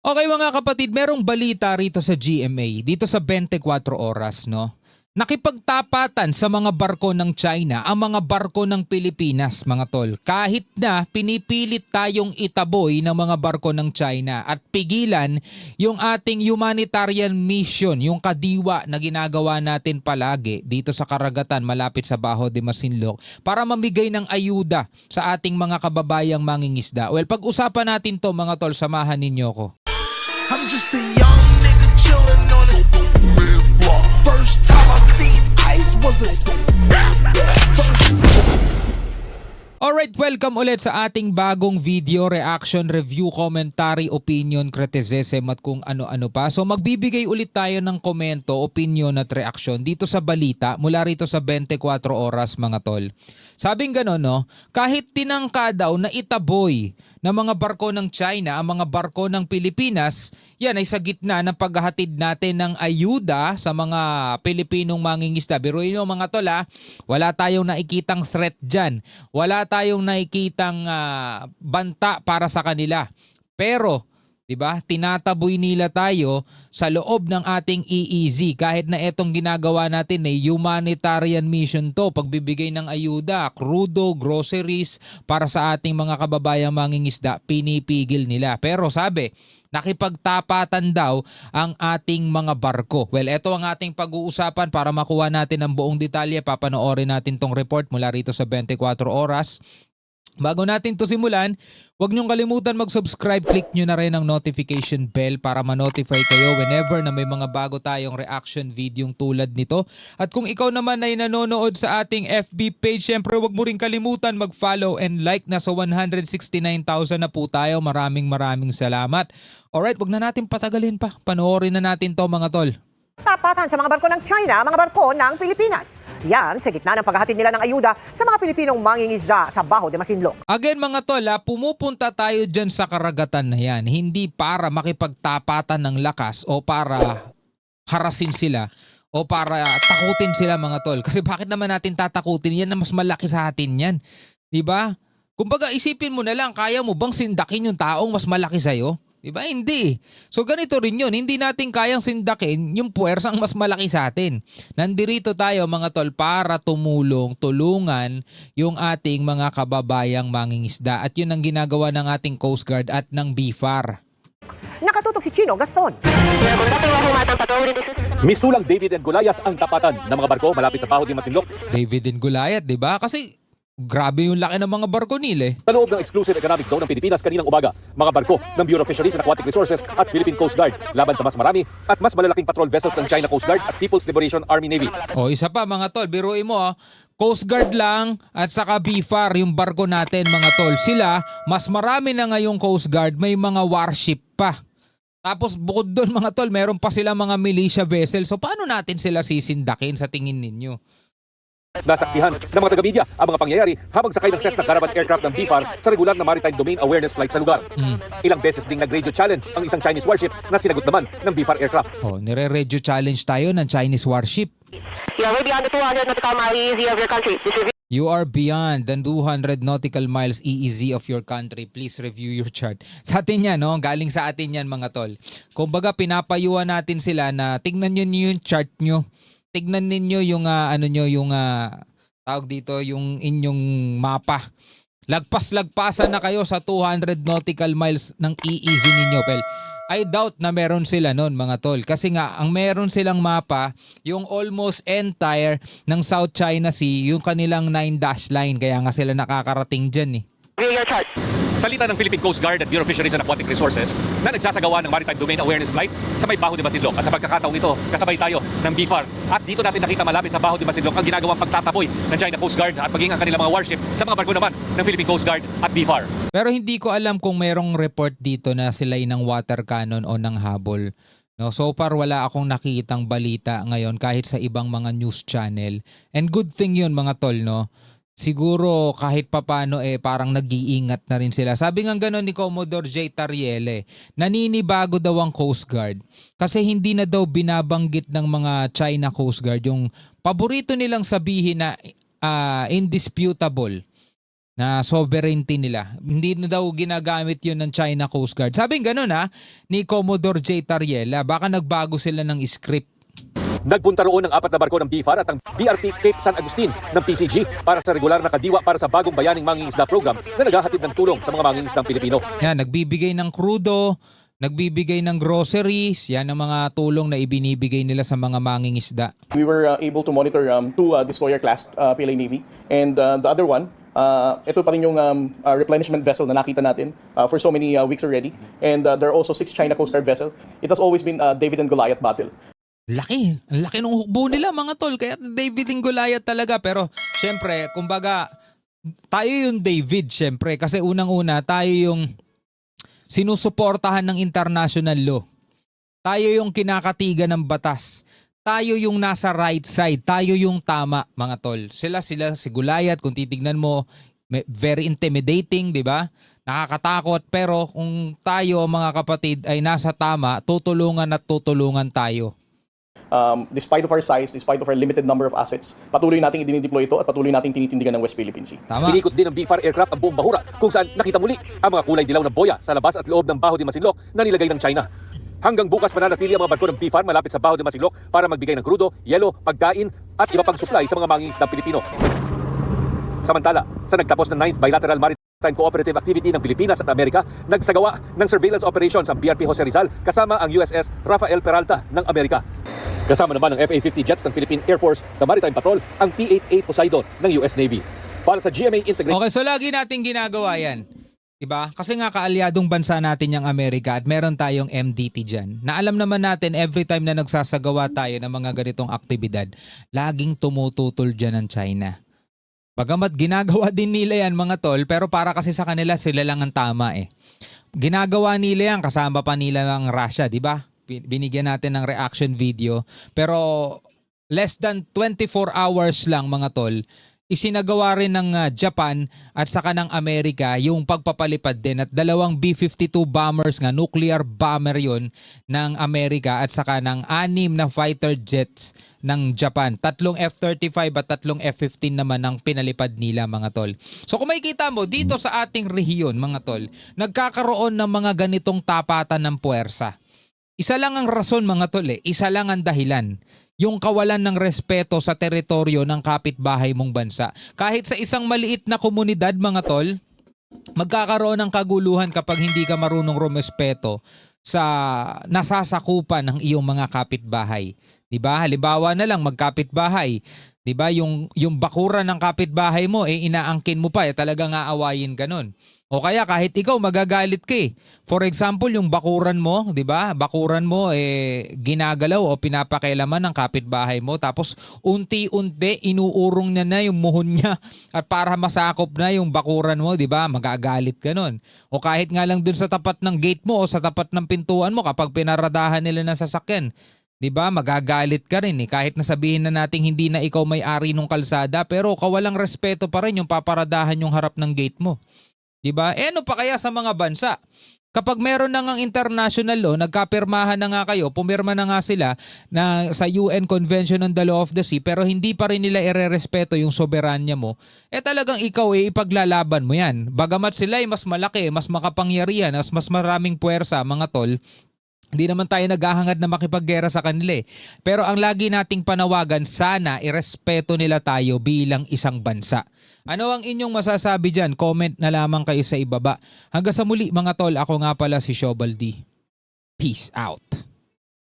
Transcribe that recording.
Okay mga kapatid, merong balita rito sa GMA, dito sa 24 oras, no? Nakipagtapatan sa mga barko ng China ang mga barko ng Pilipinas, mga tol. Kahit na pinipilit tayong itaboy ng mga barko ng China at pigilan yung ating humanitarian mission, yung kadiwa na ginagawa natin palagi dito sa karagatan malapit sa Bajo de Masinloc para mamigay ng ayuda sa ating mga kababayang mangingisda. Well, pag-usapan natin to mga tol, samahan ninyo ko. I'm just a young nigga chillin' on it. First time I seen ice was a Alright, welcome ulit sa ating bagong video, reaction, review, commentary, opinion, criticism at kung ano-ano pa. So magbibigay ulit tayo ng komento, opinion at reaction dito sa balita mula rito sa 24 oras mga tol. Sabing gano'n, no? Kahit tinangka daw na itaboy ng mga barko ng China ang mga barko ng Pilipinas, yan ay sa gitna ng paghahatid natin ng ayuda sa mga Pilipinong mangingisda. Biruin nyo mga tol, wala tayong nakikitang threat dyan. Wala tayong nakikitang banta para sa kanila. Pero, 'di ba? Tinataboy nila tayo sa loob ng ating EEZ kahit na etong ginagawa natin ay humanitarian mission to, pagbibigay ng ayuda, krudo, groceries para sa ating mga kababayang mangingisda, pinipigil nila. Pero sabi, nakipagtapatan daw ang ating mga barko. Well, ito ang ating pag-uusapan para makuha natin ang buong detalye. Papanoorin natin tong report mula rito sa 24 oras. Bago natin to simulan, huwag niyong kalimutan mag-subscribe, click nyo na rin ang notification bell para ma-notify kayo whenever na may mga bago tayong reaction video tulad nito. At kung ikaw naman ay nanonood sa ating FB page, syempre huwag mo rin kalimutan mag-follow and like. Nasa 169,000 na po tayo. Maraming salamat. Alright, huwag na natin patagalin pa. Panoorin na natin to mga tol. Tapatan sa mga barko ng China, mga barko ng Pilipinas. Yan sa gitna ng paghahatid nila ng ayuda sa mga Pilipinong mangingisda sa Bajo de Masinloc. Again mga tol, pumupunta tayo dyan sa karagatan na yan, hindi para makipagtapatan ng lakas o para harasin sila o para takutin sila mga tol. Kasi bakit naman natin tatakutin yan na mas malaki sa atin yan? Diba? Kumbaga isipin mo na lang, kaya mo bang sindakin yung taong mas malaki sa'yo? Diba? Hindi. So ganito rin yun. Hindi natin kayang sindakin yung puwersang mas malaki sa atin. Nandirito tayo mga tol para tulungan yung ating mga kababayang mangingisda. At yun ang ginagawa ng ating Coast Guard at ng BFAR. Nakatutok si Chino Gaston. Misulang David and Goliath ang tapatan ng mga barko malapit sa Bajo de Masinloc. David and Goliath, diba? Kasi grabe yung laki ng mga barko nila. Sa loob ng Exclusive Economic Zone ng Pilipinas kaninang umaga, mga barko ng Bureau of Fisheries and Aquatic Resources at Philippine Coast Guard laban sa mas marami at mas malalaking patrol vessels ng China Coast Guard at People's Liberation Army Navy. O isa pa mga tol, biruin mo Coast Guard lang at saka BFAR yung barko natin mga tol. Sila, mas marami na ngayong Coast Guard, may mga warship pa. Tapos bukod doon mga tol, meron pa sila mga militia vessels. So paano natin sila sisindakin sa tingin ninyo? Nasaksihan ng mga taga-media ang mga pangyayari habang sakay ng Cessna Caravan aircraft ng BFAR sa regular na maritime domain awareness flight sa lugar. Ilang beses ding nag-radio challenge ang isang Chinese warship na sinagot naman ng BFAR aircraft. Nire-radio challenge tayo ng Chinese warship. Yeah, we're beyond the 200 nautical mile EEZ of your country. This is You are beyond the 200 nautical miles EEZ of your country. Please review your chart. Sa atin yan, no? Galing sa atin yan mga tol. Kumbaga pinapayuhan natin sila na tignan nyo yung chart nyo. Tignan ninyo yung tawag dito, yung inyong mapa. Lagpas-lagpasan na kayo sa 200 nautical miles ng EEZ ninyo. Well, I doubt na meron sila noon mga tol. Kasi nga, ang meron silang mapa, yung almost entire ng South China Sea, yung kanilang 9-dash line. Kaya nga sila nakakarating dyan your chart. Salita ng Philippine Coast Guard at Bureau of Fisheries and Aquatic Resources na nagsasagawa ng maritime domain awareness flight sa may Bajo de Masinloc. At sa pagkakataong ito, kasabay tayo ng BFAR. At dito natin nakita malapit sa Bajo de Masinloc ang ginagawang pagtataboy ng China Coast Guard at maging ang kanilang mga warship sa mga barko naman ng Philippine Coast Guard at BFAR. Pero hindi ko alam kung merong report dito na sila'y ng water cannon o ng habol. No, so far wala akong nakitang balita ngayon kahit sa ibang mga news channel. And good thing yun mga tol, no? Siguro kahit papano parang nag-iingat na rin sila. Sabi nga gano'n ni Commodore J. Tariele, naninibago daw ang Coast Guard kasi hindi na daw binabanggit ng mga China Coast Guard yung paborito nilang sabihin na indisputable. na sovereignty nila. Hindi na daw ginagamit yun ng China Coast Guard. Sabing ganun ni Commodore J. Tariela, baka nagbago sila ng script. Nagpunta roon ng 4 na barko ng BFAR at ang BRP Cape San Agustin ng PCG para sa regular na kadiwa para sa bagong bayaning mangingisda program na naghahatid ng tulong sa mga mangingisdang Pilipino. Yan, nagbibigay ng krudo, nagbibigay ng groceries, yan ang mga tulong na ibinibigay nila sa mga mangingisda. We were able to monitor 2 destroyer-class PLA Navy, and the other one, ito pa rin yung replenishment vessel na nakita natin for so many weeks already. And there are also 6 China Coast Guard vessel. It has always been a David and Goliath battle. Laki. Ang laki ng hukbo nila mga tol. Kaya David and Goliath talaga. Pero syempre, kumbaga, tayo yung David syempre. Kasi unang-una, tayo yung sinusuportahan ng international law. Tayo yung kinakatigan ng batas. Tayo yung nasa right side. Tayo yung tama, mga tol. Sila si Goliath, kung titignan mo, very intimidating, di ba? Nakakatakot. Pero kung tayo, mga kapatid, ay nasa tama, tutulungan at tutulungan tayo. Despite of our size, despite of our limited number of assets, patuloy nating i-deploy ito at patuloy nating tinitindigan ng West Philippine Sea. Tama. Inikot din ng BFAR aircraft ang buong bahura kung saan nakita muli ang mga kulay dilaw na boya sa labas at loob ng Baho de Masinloc na nilagay ng China. Hanggang bukas mananatili ang mga barko ng BFAR malapit sa Baho de Masinloc para magbigay ng krudo, yelo, pagkain at iba pang supply sa mga mangingisdang Pilipino. Samantala, sa nagtapos ng 9th Bilateral Maritime Cooperative Activity ng Pilipinas at Amerika, nagsagawa ng surveillance operations ang BRP Jose Rizal kasama ang USS Rafael Peralta ng Amerika. Kasama naman ang FA-50 jets ng Philippine Air Force sa Maritime Patrol ang P-8A Poseidon ng US Navy. Para sa GMA Integrated... Okay, so lagi natin ginagawa yan. Diba? Kasi nga kaalyadong bansa natin yung Amerika at meron tayong MDT dyan. Na alam naman natin every time na nagsasagawa tayo ng mga ganitong aktibidad, laging tumututol dyan ng China. Bagamat ginagawa din nila yan mga tol, pero para kasi sa kanila sila lang ang tama eh. Ginagawa nila yan, kasama pa nila ng Russia, di ba? Binigyan natin ng reaction video. Pero less than 24 hours lang mga tol, isinagawa rin ng Japan at saka ng Amerika yung pagpapalipad din at 2 B-52 bombers nga, nuclear bomber yon ng Amerika at saka ng 6 na fighter jets ng Japan. 3 F-35 at 3 F-15 naman ang pinalipad nila mga tol. So kung makikita mo dito sa ating rehiyon mga tol, nagkakaroon ng mga ganitong tapatan ng puwersa. Isa lang ang rason mga tol isa lang ang dahilan. Yung kawalan ng respeto sa teritoryo ng kapitbahay mong bansa. Kahit sa isang maliit na komunidad mga tol, magkakaroon ng kaguluhan kapag hindi ka marunong rumespeto sa nasasakupan ng iyong mga kapitbahay. 'Di ba? Halimbawa na lang magkapitbahay, 'di ba? Yung bakuran ng kapitbahay mo inaangkin mo pa talagang aawayin ka nun. O kaya kahit ikaw magagalit ka eh. For example, yung bakuran mo, 'di ba? Bakuran mo ginagalaw o pinapakailaman ng kapitbahay mo tapos unti-unti inuurong niya na yung muhon niya at para masakop na yung bakuran mo, 'di ba? Magagalit ka nun. O kahit nga lang dun sa tapat ng gate mo o sa tapat ng pintuan mo kapag pinaradahan nila ng sasakyan, 'di ba? Magagalit ka rin eh. Kahit na sabihin na nating hindi na ikaw may-ari ng kalsada, pero kawalang respeto pa rin yung paparadahan yung harap ng gate mo. Diba? Ano pa kaya sa mga bansa? Kapag meron na ngang international law, nagkapirmahan na nga kayo, pumirma na nga sila na sa UN Convention on the Law of the Sea, pero hindi pa rin nila irerespeto yung soberanya mo, talagang ikaw ipaglalaban mo yan. Bagamat sila mas malaki, mas makapangyarihan, mas maraming puwersa, mga tol, hindi naman tayo naghahangad na makipaggera sa kanila eh. Pero ang lagi nating panawagan, sana irespeto nila tayo bilang isang bansa. Ano ang inyong masasabi dyan? Comment na lamang kayo sa ibaba. Hanggang sa muli mga tol, ako nga pala si Shobal D. Peace out.